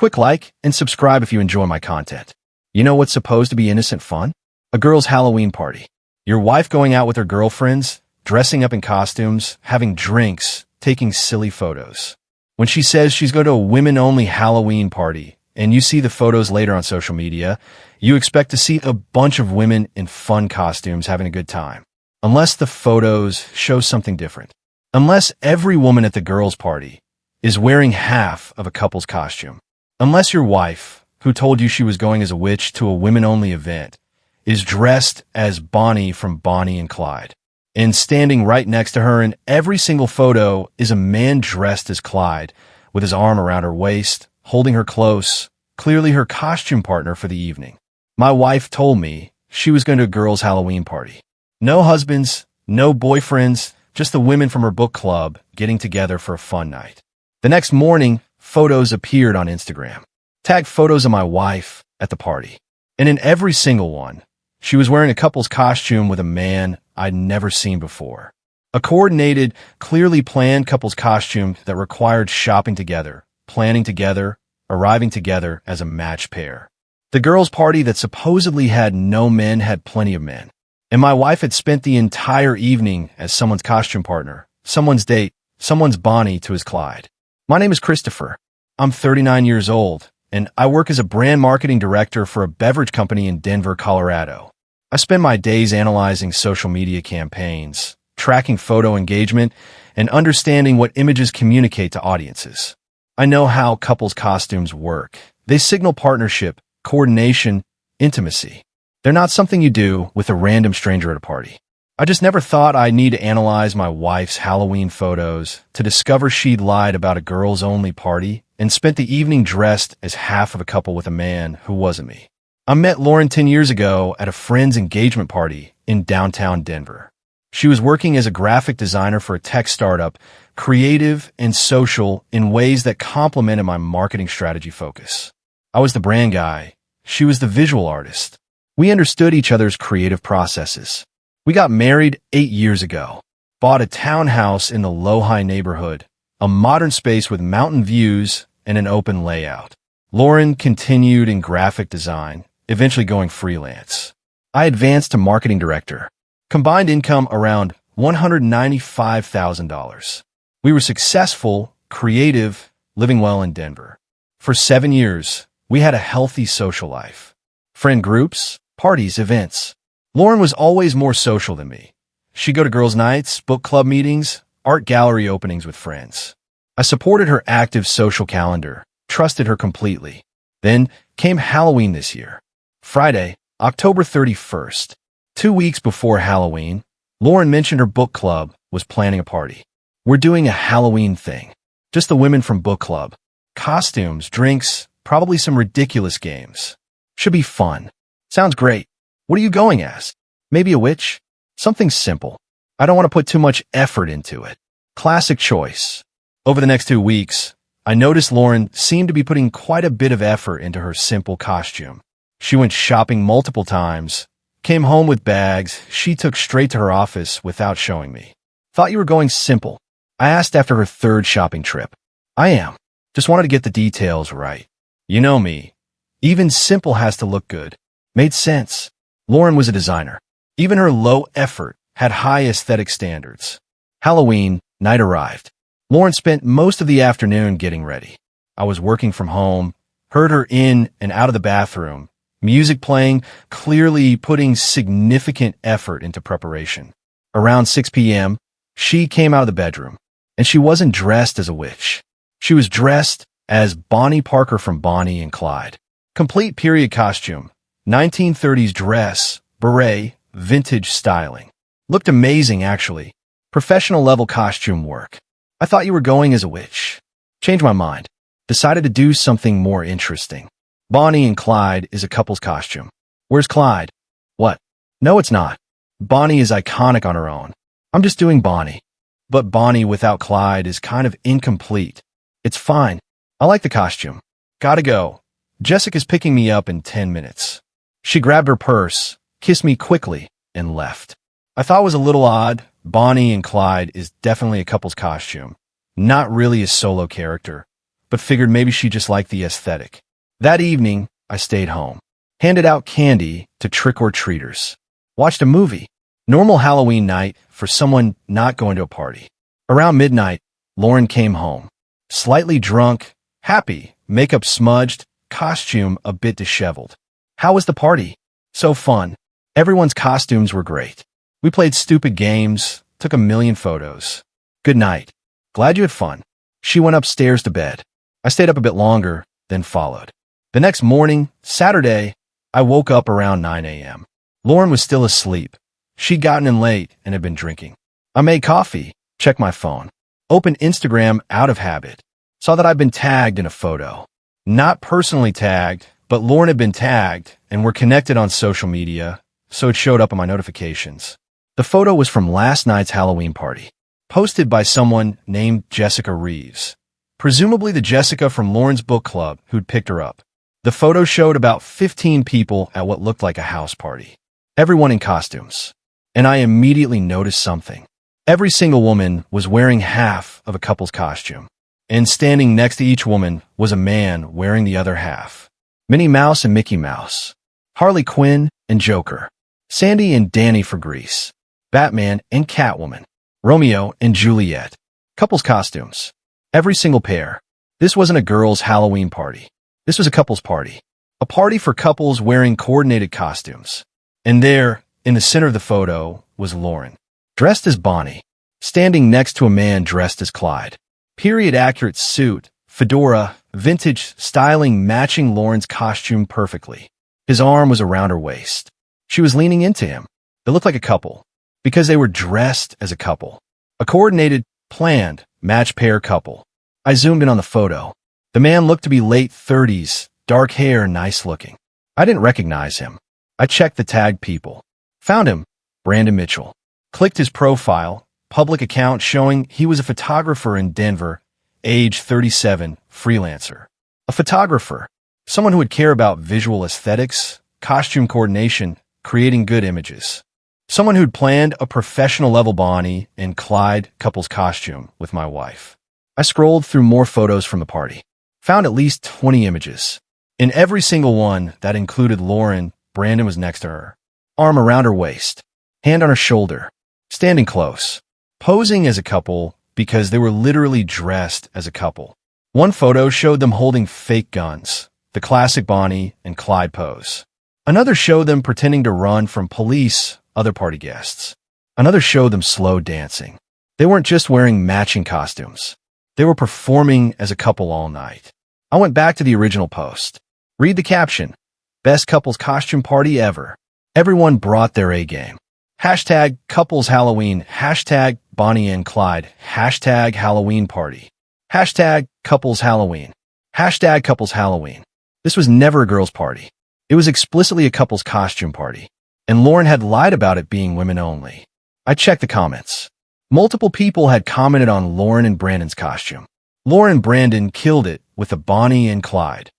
Quick like and subscribe if you enjoy my content. You know what's supposed to be innocent fun? A girl's Halloween party. Your wife going out with her girlfriends, dressing up in costumes, having drinks, taking silly photos. When she says she's going to a women-only Halloween party, and you see the photos later on social media, you expect to see a bunch of women in fun costumes having a good time. Unless the photos show something different. Unless every woman at the girl's party is wearing half of a couple's costume. Unless your wife, who told you she was going as a witch to a women-only event, is dressed as Bonnie from Bonnie and Clyde. And standing right next to her in every single photo is a man dressed as Clyde, with his arm around her waist, holding her close, clearly her costume partner for the evening. My wife told me she was going to a girl's Halloween party. No husbands, no boyfriends, just the women from her book club getting together for a fun night. The next morning, photos appeared on Instagram. Tagged photos of my wife at the party. And in every single one, she was wearing a couple's costume with a man I'd never seen before. A coordinated, clearly planned couple's costume that required shopping together, planning together, arriving together as a match pair. The girls' party that supposedly had no men had plenty of men. And my wife had spent the entire evening as someone's costume partner, someone's date, someone's Bonnie to his Clyde. My name is Christopher. I'm 39 years old, and I work as a brand marketing director for a beverage company in Denver, Colorado. I spend my days analyzing social media campaigns, tracking photo engagement, and understanding what images communicate to audiences. I know how couples' costumes work. They signal partnership, coordination, intimacy. They're not something you do with a random stranger at a party. I just never thought I'd need to analyze my wife's Halloween photos to discover she'd lied about a girls-only party and spent the evening dressed as half of a couple with a man who wasn't me. I met Lauren 10 years ago at a friend's engagement party in downtown Denver. She was working as a graphic designer for a tech startup, creative and social in ways that complemented my marketing strategy focus. I was the brand guy. She was the visual artist. We understood each other's creative processes. We got married 8 years ago, bought a townhouse in the Low-High neighborhood, a modern space with mountain views and an open layout. Lauren continued in graphic design, eventually going freelance. I advanced to marketing director. Combined income around $195,000. We were successful, creative, living well in Denver. For 7 years, we had a healthy social life. Friend groups, parties, events. Lauren was always more social than me. She'd go to girls' nights, book club meetings, art gallery openings with friends. I supported her active social calendar, trusted her completely. Then came Halloween this year. Friday, October 31st. 2 weeks before Halloween, Lauren mentioned her book club was planning a party. We're doing a Halloween thing. Just the women from book club. Costumes, drinks, probably some ridiculous games. Should be fun. Sounds great. What are you going as? Maybe a witch? Something simple. I don't want to put too much effort into it. Classic choice. Over the next 2 weeks, I noticed Lauren seemed to be putting quite a bit of effort into her simple costume. She went shopping multiple times, came home with bags she took straight to her office without showing me. Thought you were going simple. I asked after her third shopping trip. I am. Just wanted to get the details right. You know me. Even simple has to look good. Made sense. Lauren was a designer. Even her low effort had high aesthetic standards. Halloween night arrived. Lauren spent most of the afternoon getting ready. I was working from home, heard her in and out of the bathroom, music playing, clearly putting significant effort into preparation. Around 6 p.m., she came out of the bedroom, and she wasn't dressed as a witch. She was dressed as Bonnie Parker from Bonnie and Clyde. Complete period costume, 1930s dress, beret, vintage styling. Looked amazing, actually. Professional level costume work. I thought you were going as a witch. Changed my mind. Decided to do something more interesting. Bonnie and Clyde is a couple's costume. Where's Clyde? What? No, it's not. Bonnie is iconic on her own. I'm just doing Bonnie. But Bonnie without Clyde is kind of incomplete. It's fine. I like the costume. Gotta go. Jessica's picking me up in 10 minutes. She grabbed her purse, kissed me quickly, and left. I thought it was a little odd. Bonnie and Clyde is definitely a couple's costume. Not really a solo character. but figured maybe she just liked the aesthetic. That evening, I stayed home, handed out candy to trick-or-treaters, watched a movie. Normal Halloween night for someone not going to a party. Around midnight, Lauren came home, slightly drunk, happy, makeup smudged, costume a bit disheveled. How was the party? So fun. Everyone's costumes were great. We played stupid games, took a million photos. Good night. Glad you had fun. She went upstairs to bed. I stayed up a bit longer, then followed. The next morning, Saturday, I woke up around 9 a.m. Lauren was still asleep. She'd gotten in late and had been drinking. I made coffee, checked my phone, opened Instagram out of habit, saw that I'd been tagged in a photo. Not personally tagged, but Lauren had been tagged and were connected on social media, so it showed up on my notifications. The photo was from last night's Halloween party, posted by someone named Jessica Reeves, presumably the Jessica from Lauren's book club who'd picked her up. The photo showed about 15 people at what looked like a house party, everyone in costumes. And I immediately noticed something. Every single woman was wearing half of a couple's costume, and standing next to each woman was a man wearing the other half. Minnie Mouse and Mickey Mouse, Harley Quinn and Joker, Sandy and Danny for Grease, Batman and Catwoman, Romeo and Juliet. Couples costumes. Every single pair. This wasn't a girls' Halloween party. This was a couples party. A party for couples wearing coordinated costumes. And there, in the center of the photo, was Lauren, dressed as Bonnie, standing next to a man dressed as Clyde. Period-accurate suit, fedora, vintage styling matching Lauren's costume perfectly. His arm was around her waist. She was leaning into him. They looked like a couple, because they were dressed as a couple. A coordinated, planned, match-pair couple. I zoomed in on the photo. The man looked to be late 30s, dark hair, nice-looking. I didn't recognize him. I checked the tagged people. Found him, Brandon Mitchell. Clicked his profile, public account showing he was a photographer in Denver, age 37, freelancer. A photographer, someone who would care about visual aesthetics, costume coordination, creating good images. Someone who'd planned a professional-level Bonnie and Clyde couple's costume with my wife. I scrolled through more photos from the party. Found at least 20 images. In every single one that included Lauren, Brandon was next to her. Arm around her waist, hand on her shoulder, standing close, posing as a couple because they were literally dressed as a couple. One photo showed them holding fake guns, the classic Bonnie and Clyde pose. Another showed them pretending to run from police, other party guests. Another showed them slow dancing. They weren't just wearing matching costumes. They were performing as a couple all night. I went back to the original post. Read the caption. Best couples costume party ever. Everyone brought their A-game. Hashtag couples Halloween. Hashtag Bonnie and Clyde. Hashtag Halloween party. Hashtag couples Halloween. Hashtag couples Halloween. This was never a girls' party. It was explicitly a couples costume party. And Lauren had lied about it being women only. I checked the comments. Multiple people had commented on Lauren and Brandon's costume. Lauren and Brandon killed it with the Bonnie and Clyde.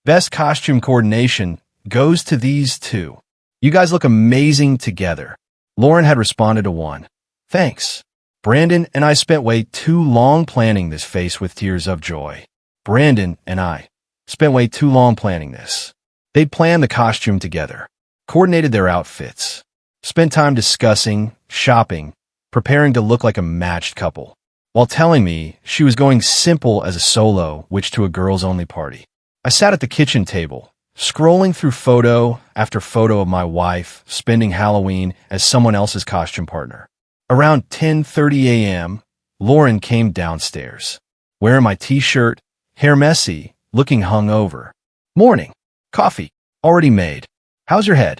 Best costume coordination goes to these two. You guys look amazing together. Lauren had responded to one. Thanks. Brandon and I spent way too long planning this. Face with tears of joy. Brandon and I spent way too long planning this. They'd planned the costume together, coordinated their outfits, spent time discussing, shopping, preparing to look like a matched couple, while telling me she was going simple as a solo witch to a girls-only party. I sat at the kitchen table, scrolling through photo after photo of my wife spending Halloween as someone else's costume partner. Around 10:30 a.m., Lauren came downstairs, wearing my t-shirt, hair messy, looking hungover. Morning. Coffee. Already made. How's your head?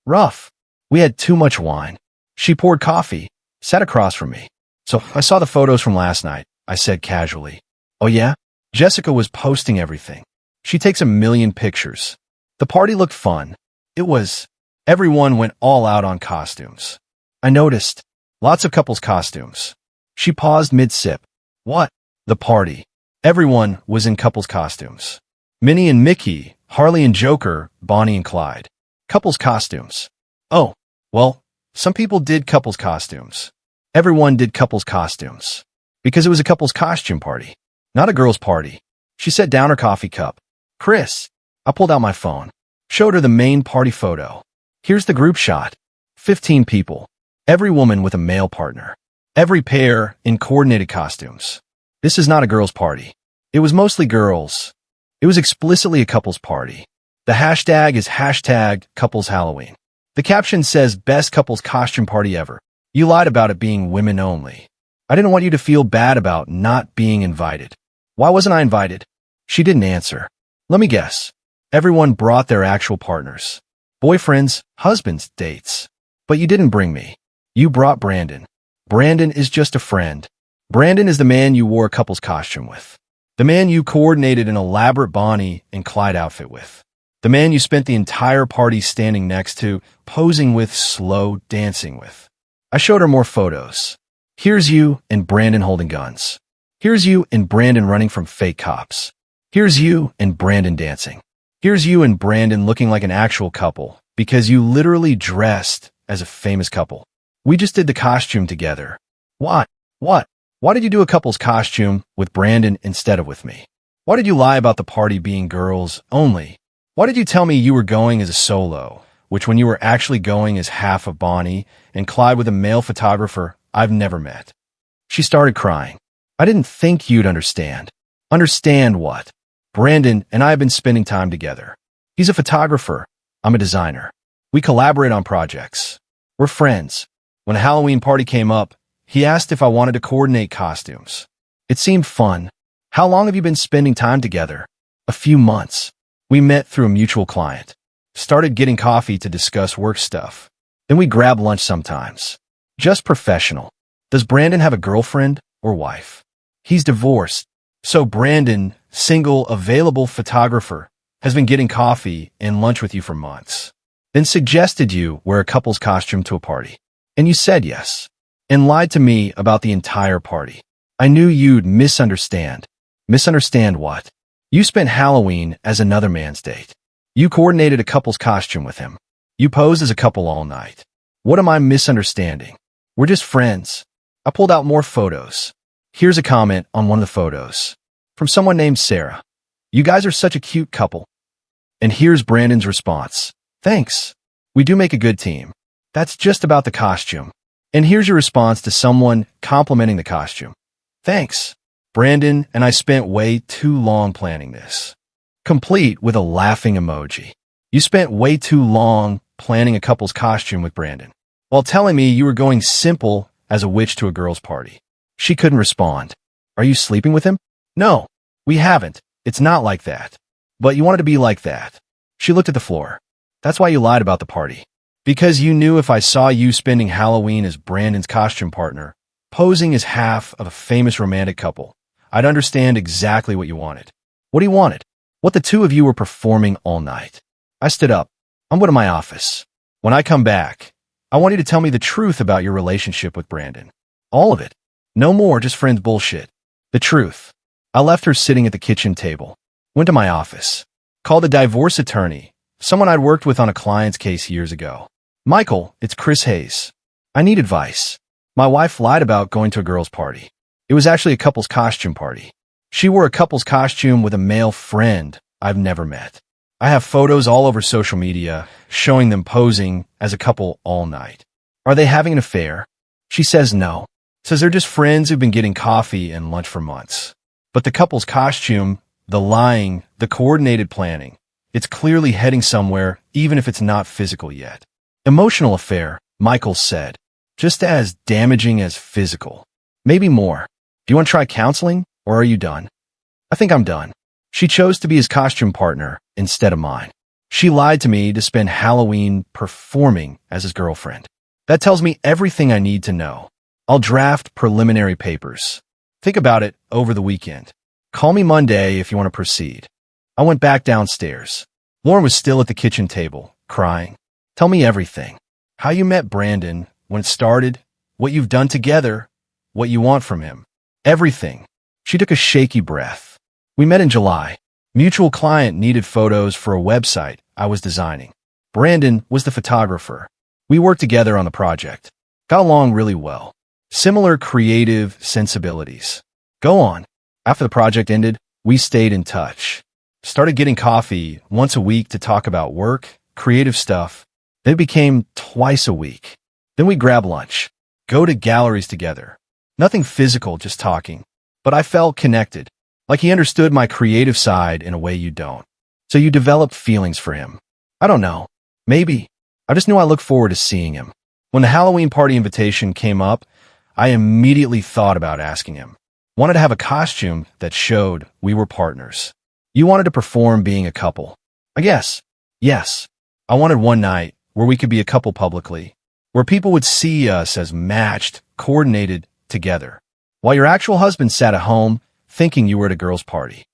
Rough. We had too much wine. She poured coffee, sat across from me. So I saw the photos from last night, I said casually. Oh yeah? Jessica was posting everything. She takes a million pictures. The party looked fun. It was. Everyone went all out on costumes. I noticed. Lots of couples costumes. She paused mid-sip. What? The party. Everyone was in couples costumes. Minnie and Mickey, Harley and Joker, Bonnie and Clyde. Couples costumes. Oh, well, some people did couples costumes. Everyone did couples costumes. Because it was a couples costume party, not a girls' party. She set down her coffee cup. Chris. I pulled out my phone. Showed her the main party photo. Here's the group shot. 15 people. Every woman with a male partner. Every pair in coordinated costumes. This is not a girls' party. It was mostly girls. It was explicitly a couples party. The hashtag is hashtag couples Halloween. The caption says best couples costume party ever. You lied about it being women only. I didn't want you to feel bad about not being invited. Why wasn't I invited? She didn't answer. Let me guess. Everyone brought their actual partners. Boyfriends, husbands, dates. But you didn't bring me. You brought Brandon. Brandon is just a friend. Brandon is the man you wore a couple's costume with. The man you coordinated an elaborate Bonnie and Clyde outfit with. The man you spent the entire party standing next to, posing with, slow dancing with. I showed her more photos. Here's you and Brandon holding guns. Here's you and Brandon running from fake cops. Here's you and Brandon dancing. Here's you and Brandon looking like an actual couple, because you literally dressed as a famous couple. We just did the costume together. Why? What? Why did you do a couple's costume with Brandon instead of with me? Why did you lie about the party being girls only? Why did you tell me you were going as a solo, which when you were actually going as half of Bonnie and Clyde with a male photographer I've never met? She started crying. I didn't think you'd understand. Understand what? Brandon and I have been spending time together. He's a photographer. I'm a designer. We collaborate on projects. We're friends. When a Halloween party came up, he asked if I wanted to coordinate costumes. It seemed fun. How long have you been spending time together? A few months. We met through a mutual client. Started getting coffee to discuss work stuff. Then we grab lunch sometimes. Just professional. Does Brandon have a girlfriend or wife? He's divorced. So Brandon, single, available photographer, has been getting coffee and lunch with you for months. Then suggested you wear a couple's costume to a party. And you said yes. And lied to me about the entire party. I knew you'd misunderstand. Misunderstand what? You spent Halloween as another man's date. You coordinated a couple's costume with him. You posed as a couple all night. What am I misunderstanding? We're just friends. I pulled out more photos. Here's a comment on one of the photos. From someone named Sarah. You guys are such a cute couple. And here's Brandon's response. Thanks. We do make a good team. That's just about the costume. And here's your response to someone complimenting the costume. Thanks. Brandon and I spent way too long planning this. Complete with a laughing emoji. You spent way too long planning a couple's costume with Brandon, while telling me you were going simple as a witch to a girl's party. She couldn't respond. Are you sleeping with him? No, we haven't. It's not like that. But you wanted to be like that. She looked at the floor. That's why you lied about the party. Because you knew if I saw you spending Halloween as Brandon's costume partner, posing as half of a famous romantic couple, I'd understand exactly what you wanted. What he wanted. What the two of you were performing all night. I stood up. I'm going to my office. When I come back, I want you to tell me the truth about your relationship with Brandon. All of it. No more just friends bullshit. The truth. I left her sitting at the kitchen table. Went to my office. Called a divorce attorney, someone I'd worked with on a client's case years ago. Michael, it's Chris Hayes. I need advice. My wife lied about going to a girl's party. It was actually a couple's costume party. She wore a couple's costume with a male friend I've never met. I have photos all over social media showing them posing as a couple all night. Are they having an affair? She says no. Says they're just friends who've been getting coffee and lunch for months. But the couple's costume, the lying, the coordinated planning, it's clearly heading somewhere even if it's not physical yet. Emotional affair, Michael said. Just as damaging as physical. Maybe more. Do you want to try counseling, or are you done? I think I'm done. She chose to be his costume partner instead of mine. She lied to me to spend Halloween performing as his girlfriend. That tells me everything I need to know. I'll draft preliminary papers. Think about it over the weekend. Call me Monday if you want to proceed. I went back downstairs. Lauren was still at the kitchen table, crying. Tell me everything. How you met Brandon, when it started, what you've done together, what you want from him. Everything. She took a shaky breath. We met in July. Mutual client needed photos for a website I was designing. Brandon was the photographer. We worked together on the project. Got along really well. Similar creative sensibilities. Go on. After the project ended, We stayed in touch. Started getting coffee once a week to talk about work, creative stuff. Then it became twice a week. Then we grab lunch, go to galleries together. Nothing physical, just talking. But I felt connected, like he understood my creative side in a way you don't. So you developed feelings for him. I don't know. Maybe. I just knew I looked forward to seeing him. When the Halloween party invitation came up, I immediately thought about asking him. Wanted to have a costume that showed we were partners. You wanted to perform being a couple. I guess. Yes. I wanted one night where we could be a couple publicly, where people would see us as matched, coordinated together, while your actual husband sat at home thinking you were at a girl's party.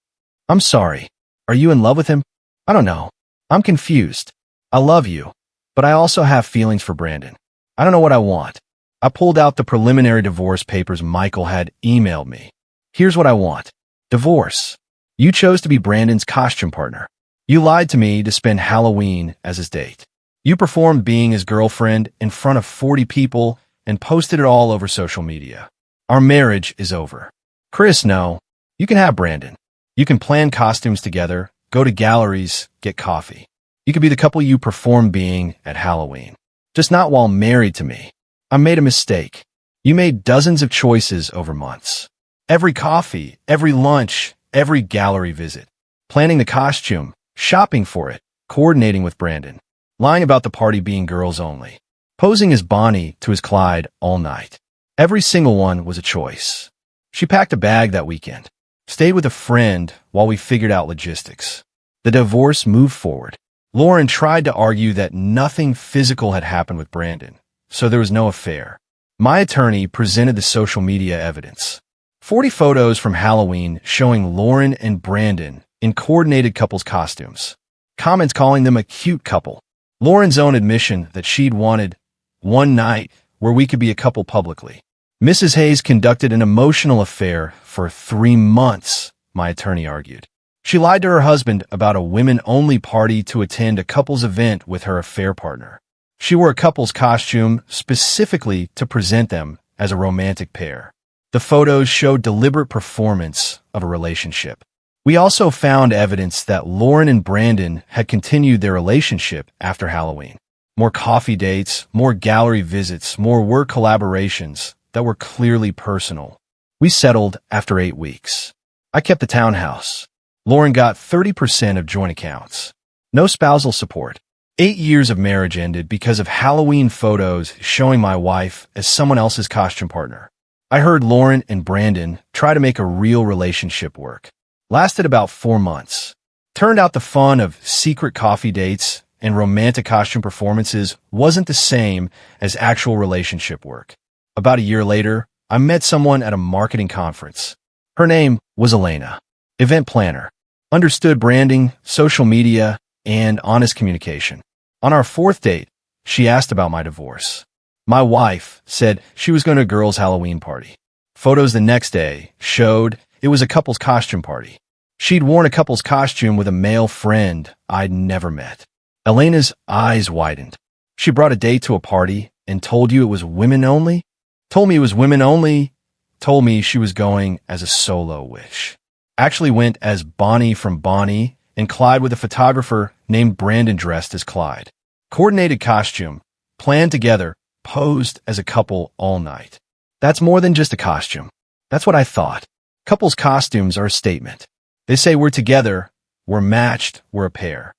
I'm sorry. Are you in love with him? I don't know. I'm confused. I love you, but I also have feelings for Brandon. I don't know what I want. I pulled out the preliminary divorce papers Michael had emailed me. Here's what I want. Divorce. You chose to be Brandon's costume partner. You lied to me to spend Halloween as his date. You performed being his girlfriend in front of 40 people and posted it all over social media. Our marriage is over. Chris, no. You can have Brandon. You can plan costumes together, go to galleries, get coffee. You could be the couple you perform being at Halloween. Just not while married to me. I made a mistake. You made dozens of choices over months. Every coffee, every lunch, every gallery visit. Planning the costume, shopping for it, coordinating with Brandon. Lying about the party being girls only. Posing as Bonnie to his Clyde all night. Every single one was a choice. She packed a bag that weekend. Stayed with a friend while we figured out logistics. The divorce moved forward. Lauren tried to argue that nothing physical had happened with Brandon, so there was no affair. My attorney presented the social media evidence. 40 photos from Halloween showing Lauren and Brandon in coordinated couples costumes. Comments calling them a cute couple. Lauren's own admission that she'd wanted one night where we could be a couple publicly. Mrs. Hayes conducted an emotional affair for 3 months, my attorney argued. She lied to her husband about a women-only party to attend a couple's event with her affair partner. She wore a couple's costume specifically to present them as a romantic pair. The photos showed deliberate performance of a relationship. We also found evidence that Lauren and Brandon had continued their relationship after Halloween. More coffee dates, more gallery visits, more work collaborations that were clearly personal. We settled after 8 weeks. I kept the townhouse. Lauren got 30% of joint accounts. No spousal support. 8 years of marriage ended because of Halloween photos showing my wife as someone else's costume partner. I heard Lauren and Brandon try to make a real relationship work. Lasted about 4 months. Turned out the fun of secret coffee dates and romantic costume performances wasn't the same as actual relationship work. About a year later, I met someone at a marketing conference. Her name was Elena. Event planner, understood branding, social media, and honest communication. On our 4th date, she asked about my divorce. My wife said she was going to a girl's Halloween party. Photos the next day showed it was a couple's costume party. She'd worn a couple's costume with a male friend I'd never met. Elena's eyes widened. She brought a date to a party and told you it was women only? Told me it was women only? Told me she was going as a solo wish. Actually went as Bonnie from Bonnie and Clyde with a photographer named Brandon dressed as Clyde. Coordinated costume, planned together, posed as a couple all night. That's more than just a costume. That's what I thought. Couples' costumes are a statement. They say we're together, we're matched, we're a pair.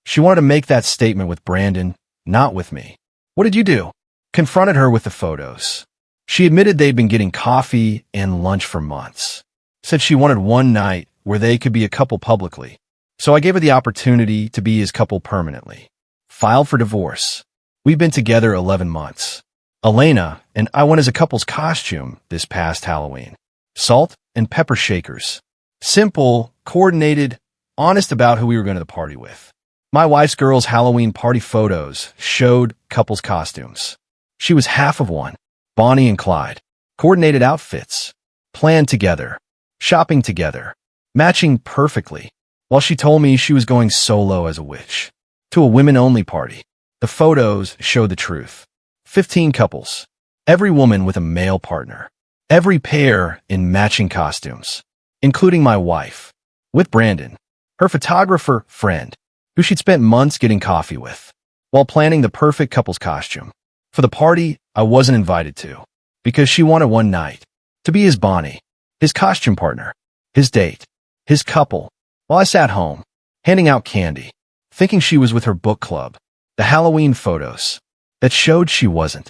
She wanted to make that statement with Brandon, not with me. What did you do? Confronted her with the photos. She admitted they'd been getting coffee and lunch for months. Said she wanted one night where they could be a couple publicly. So I gave her the opportunity to be his couple permanently. Filed for divorce. We've been together 11 months. Elena and I went as a couple's costume this past Halloween. Salt and pepper shakers. Simple, coordinated, honest about who we were going to the party with. My wife's girl's Halloween party photos showed couples' costumes. She was half of one. Bonnie and Clyde. Coordinated outfits. Planned together. Shopping together. Matching perfectly. While she told me she was going solo as a witch. To a women-only party. The photos showed the truth. 15 couples. Every woman with a male partner. Every pair in matching costumes. Including my wife. with Brandon, her photographer friend, who she'd spent months getting coffee with, while planning the perfect couple's costume. For the party I wasn't invited to, because she wanted one night to be his Bonnie, his costume partner, his date, his couple, while I sat home, handing out candy, thinking she was with her book club. The Halloween photos that showed she wasn't.